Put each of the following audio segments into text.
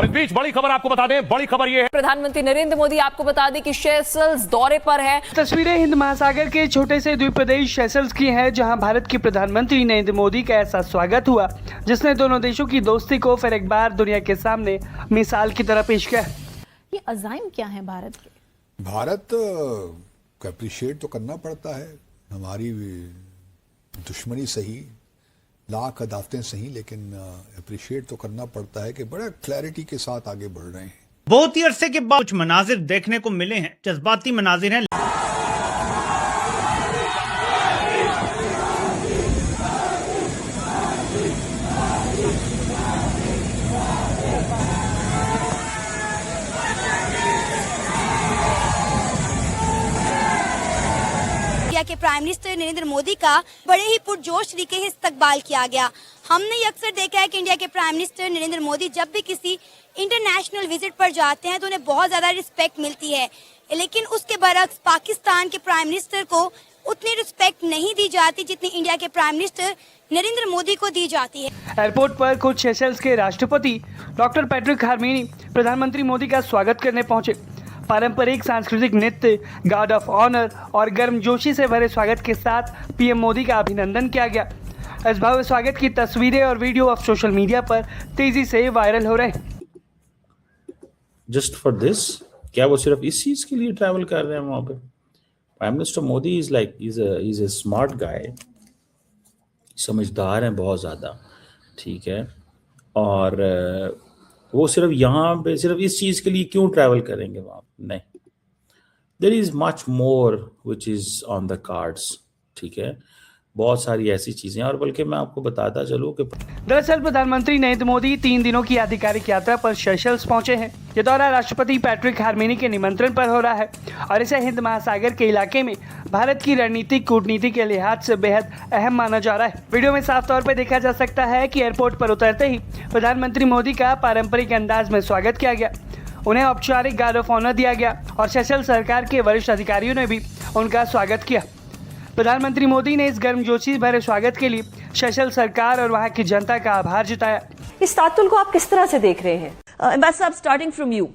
और इस बीच बड़ी खबर आपको बता दें, बड़ी खबर ये है, प्रधानमंत्री नरेंद्र मोदी आपको बता दें कि सेशल्स दौरे पर है। तस्वीरें हिंद महासागर के छोटे से द्वीप प्रदेश सेशल्स की हैं, जहां भारत के प्रधानमंत्री नरेंद्र मोदी का ऐसा स्वागत हुआ जिसने दोनों देशों की दोस्ती को फिर एक बार दुनिया के सामने मिसाल की तरह पेश किया। ये अज़ाइम क्या है भारत के? भारत को अप्रिशिएट तो करना पड़ता है। हमारी दुश्मनी सही, लाख अदावतें सही, लेकिन अप्रिशिएट तो करना पड़ता है कि बड़ा क्लैरिटी के साथ आगे बढ़ रहे हैं। बहुत ही अरसे के बाद कुछ मनाजिर देखने को मिले हैं, जज्बाती मनाजिर हैं। के प्राइम मिनिस्टर नरेंद्र मोदी का बड़े ही पुरजोश तरीके से इस्तकबाल किया गया। हमने ये अक्सर देखा है कि इंडिया के प्राइम मिनिस्टर नरेंद्र मोदी जब भी किसी इंटरनेशनल विजिट पर जाते हैं तो उन्हें बहुत ज़्यादा रिस्पेक्ट मिलती है, लेकिन उसके बरक्स पाकिस्तान के प्राइम मिनिस्टर को उतनी रिस्पेक्ट नहीं दी जाती जितनी इंडिया के प्राइम मिनिस्टर नरेंद्र मोदी को दी जाती है। एयरपोर्ट पर खुद सेशल्स के राष्ट्रपति डॉक्टर पैट्रिक हार्मेनी प्रधानमंत्री मोदी का स्वागत करने पहुंचे। पारंपरिक सांस्कृतिक नृत्य, गार्ड ऑफ ऑनर और गर्मजोशी से भरे स्वागत के साथ पीएम मोदी का अभिनंदन किया गया। इस भव्य स्वागत की तस्वीरें और वीडियो अब सोशल मीडिया पर तेजी से वायरल हो रहे हैं। जस्ट फॉर दिस, क्या वो सिर्फ इस चीज के लिए ट्रैवल कर रहे हैं वहां पे? Prime minister Modi is like is a smart guy, समझदार हैं बहुत ज्यादा, ठीक है, और वो सिर्फ यहाँ पे सिर्फ इस चीज के लिए क्यों ट्रैवल करेंगे वहां? नहीं, there is much more which is on the cards, ठीक है, बहुत सारी ऐसी चीजें। और बल्कि मैं आपको बताता चलूं कि दरअसल प्रधानमंत्री नरेंद्र मोदी 3 दिनों की आधिकारिक यात्रा पर सेशल्स पहुंचे हैं। ये दौरा राष्ट्रपति पैट्रिक हार्मेनी के निमंत्रण पर हो रहा है और इसे हिंद महासागर के इलाके में भारत की रणनीतिक कूटनीति के लिहाज से बेहद अहम माना जा रहा है। वीडियो में साफ तौर पर देखा जा सकता है कि एयरपोर्ट पर उतरते ही प्रधानमंत्री मोदी का पारंपरिक अंदाज में स्वागत किया गया। उन्हें औपचारिक गार्ड ऑफ ऑनर दिया गया और सेशल्स सरकार के वरिष्ठ अधिकारियों ने भी उनका स्वागत किया। प्रधानमंत्री मोदी ने इस गर्मजोशी भरे स्वागत के लिए सेशल्स सरकार और वहां की जनता का आभार जताया। इस तातुल को आप किस तरह से देख रहे हैं? एम्बेसडर, स्टार्टिंग फ्रॉम यू,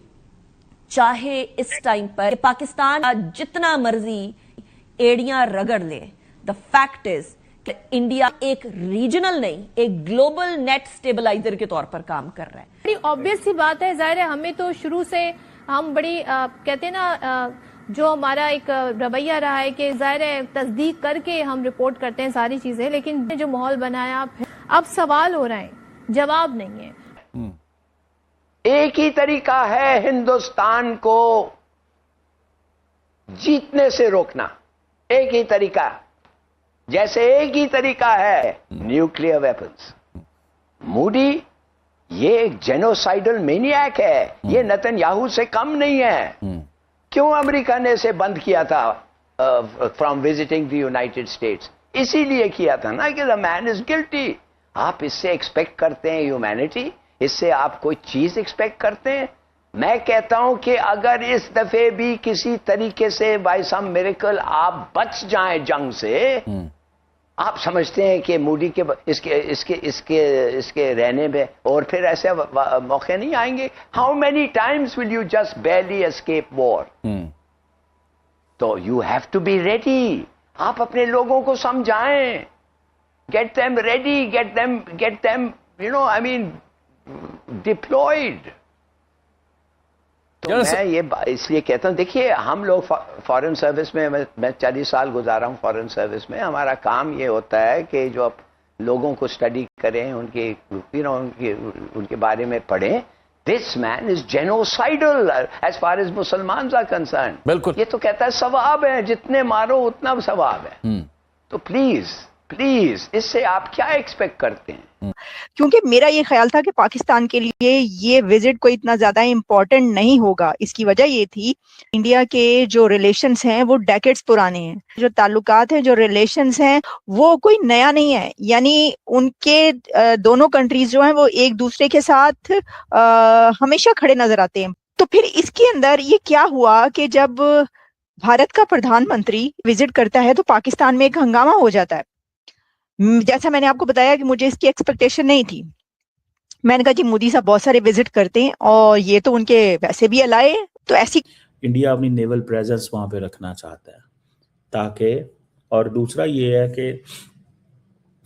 चाहे इस टाइम पर पाकिस्तान जितना मर्जी एड़ियां रगड़ ले, द फैक्ट इज कि इंडिया एक रीजनल नहीं, एक ग्लोबल नेट स्टेबलाइजर के तौर पर काम कर रहा है। बड़ी ऑब्वियस सी बात है, जाहिर है हमें तो शुरू से हम बड़ी कहते हैं ना, जो हमारा एक रवैया रहा है कि जाहिर है तस्दीक करके हम रिपोर्ट करते हैं सारी चीजें, लेकिन जो माहौल बनाया अब सवाल हो रहा है, जवाब नहीं है। एक ही तरीका है हिंदुस्तान को जीतने से रोकना, एक ही तरीका, जैसे एक ही तरीका है न्यूक्लियर वेपन्स। मोदी ये एक जेनोसाइडल मेनियक है, ये नेतन्याहू से कम नहीं है। क्यों अमेरिका ने इसे बंद किया था from visiting the United states? इसीलिए किया था ना कि द मैन इज गिल्टी। आप इससे एक्सपेक्ट करते हैं ह्यूमैनिटी? इससे आप कोई चीज एक्सपेक्ट करते हैं? मैं कहता हूं कि अगर इस दफे भी किसी तरीके से बाय सम मिरेकल आप बच जाएं जंग से, आप समझते हैं कि मोदी के इसके रहने में और फिर ऐसे मौके नहीं आएंगे? How many times will you just barely escape war? तो you have to be ready. आप अपने लोगों को समझाएं, get them ready, get them you know, I mean deployed. तो मैं ये इसलिए कहता हूं, देखिए हम लोग फॉरेन सर्विस में, मैं 40 साल गुजारा हूं फॉरेन सर्विस में। हमारा काम ये होता है कि जो आप लोगों को स्टडी करें, उनके उनके बारे में पढ़ें। This man is genocidal as far as Musalman are concern. बिल्कुल, ये तो कहता है सवाब है, जितने मारो उतना सवाब है। तो प्लीज इससे आप क्या एक्सपेक्ट करते हैं? क्योंकि मेरा ये ख्याल था कि पाकिस्तान के लिए ये विजिट कोई इतना ज्यादा इम्पोर्टेंट नहीं होगा। इसकी वजह ये थी, इंडिया के जो रिलेशंस हैं वो डेकेड्स पुराने हैं, जो ताल्लुकात हैं, जो रिलेशंस हैं वो कोई नया नहीं है। यानी उनके दोनों कंट्रीज जो हैं वो एक दूसरे के साथ हमेशा खड़े नजर आते हैं। तो फिर इसके अंदर ये क्या हुआ कि जब भारत का प्रधानमंत्री विजिट करता है तो पाकिस्तान में एक हंगामा हो जाता है। जैसा मैंने आपको बताया कि मुझे इसकी एक्सपेक्टेशन नहीं थी। मैंने कहा जी मोदी साहब बहुत सारे विजिट करते हैं और ये तो उनके वैसे भी अलाए हैं, तो ऐसी इंडिया अपनी नेवल प्रेजेंस वहाँ पे रखना चाहता है ताकि, और दूसरा ये है कि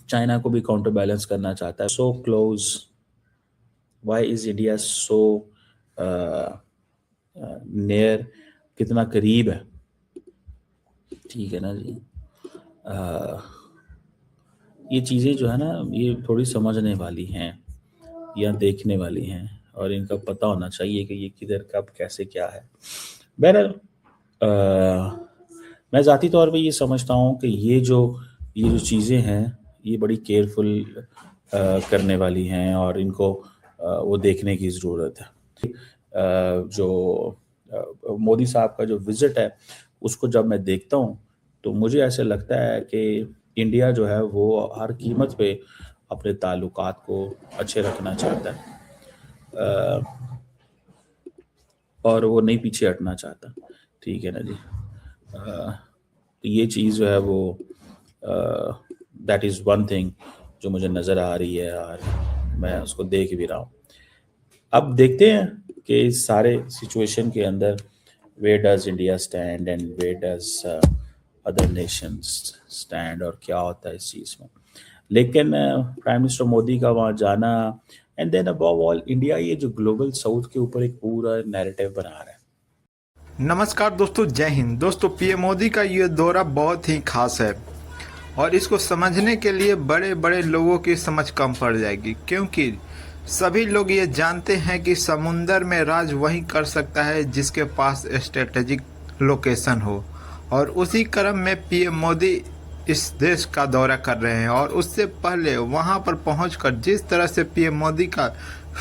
चाइना को भी काउंटर बैलेंस करना चाहता है. So close, why is India so near, कितना करीब है. ठीक है ना जी. ये चीज़ें जो है ना, ये थोड़ी समझने वाली हैं या देखने वाली हैं, और इनका पता होना चाहिए कि ये किधर कब कैसे क्या है. बहरहाल मैं ज़ाती तौर पे ये समझता हूँ कि ये जो चीज़ें हैं ये बड़ी केयरफुल करने वाली हैं, और इनको वो देखने की ज़रूरत है. जो मोदी साहब का जो विज़िट है उसको जब मैं देखता हूँ तो मुझे ऐसे लगता है कि इंडिया जो है वो हर कीमत पे अपने ताल्लुकात को अच्छे रखना चाहता है, और वो नहीं पीछे हटना चाहता. ठीक है ना जी. ये चीज़ जो है वो दैट इज़ वन थिंग जो मुझे नज़र आ रही है, और मैं उसको देख भी रहा हूँ. अब देखते हैं कि इस सारे सिचुएशन के अंदर where does India stand and where does other nations stand, और क्या होता है इस चीज़ में. लेकिन प्राइम मिनिस्टर मोदी का वहाँ जाना, and then above all India ये जो ग्लोबल साउथ के ऊपर एक पूरा नैरेटिव बना रहा है. नमस्कार दोस्तों, जय हिंद. दोस्तों पीएम मोदी का ये दौरा बहुत ही खास है और इसको समझने के लिए बड़े बड़े लोगों की समझ कम पड़ जाएगी, क्योंकि सभी लोग ये जानते हैं कि समुंदर में राज वही कर सकता है जिसके पास स्ट्रेटेजिक लोकेशन हो, और उसी क्रम में पीएम मोदी इस देश का दौरा कर रहे हैं. और उससे पहले वहां पर पहुंचकर जिस तरह से पीएम मोदी का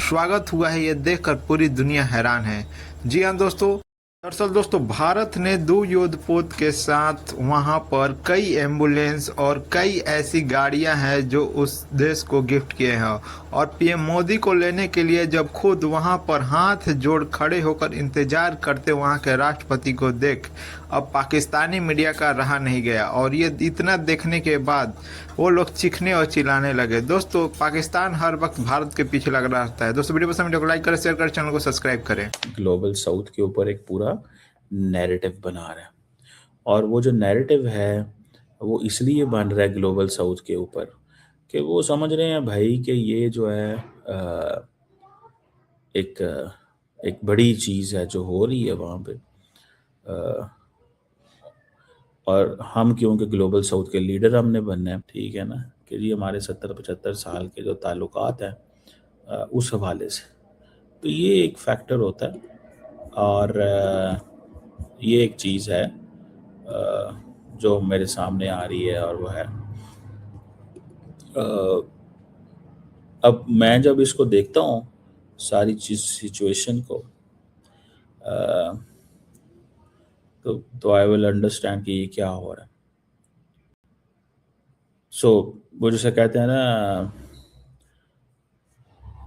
स्वागत हुआ है, ये देखकर पूरी दुनिया हैरान है. जी हाँ दोस्तों, दरअसल दोस्तों भारत ने 2 युद्धपोत के साथ वहां पर कई एम्बुलेंस और कई ऐसी गाड़ियां हैं जो उस देश को गिफ्ट किए हैं, और पीएम मोदी को लेने के लिए जब खुद वहां पर हाथ जोड़ खड़े होकर इंतजार करते वहां के राष्ट्रपति को देख अब पाकिस्तानी मीडिया का रहा नहीं गया, और ये इतना देखने के बाद वो लोग चीखने और चिल्लाने लगे. दोस्तों पाकिस्तान हर वक्त भारत के पीछे लग रहता है. दोस्तों वीडियो पसंद, वीडियो को लाइक करें, शेयर करें, चैनल को सब्सक्राइब करें. ग्लोबल साउथ के ऊपर एक पूरा नैरेटिव बना रहा है, और वो जो नैरेटिव है वो इसलिए बन रहा है ग्लोबल साउथ के ऊपर कि वो समझ रहे हैं भाई कि ये जो है एक बड़ी चीज़ है जो हो रही है वहाँ पे, और हम क्योंकि ग्लोबल साउथ के लीडर हमने बनना है. ठीक है ना, कि जी हमारे 70-75 साल के जो ताल्लुकात हैं उस हवाले से, तो ये एक फैक्टर होता है, और ये एक चीज़ है जो मेरे सामने आ रही है, और वो है अब मैं जब इसको देखता हूँ सारी चीज़ सिचुएशन को, तो आई विल अंडरस्टैंड कि ये क्या हो रहा है. सो वो जैसे कहते हैं ना,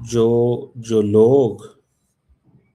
जो लोग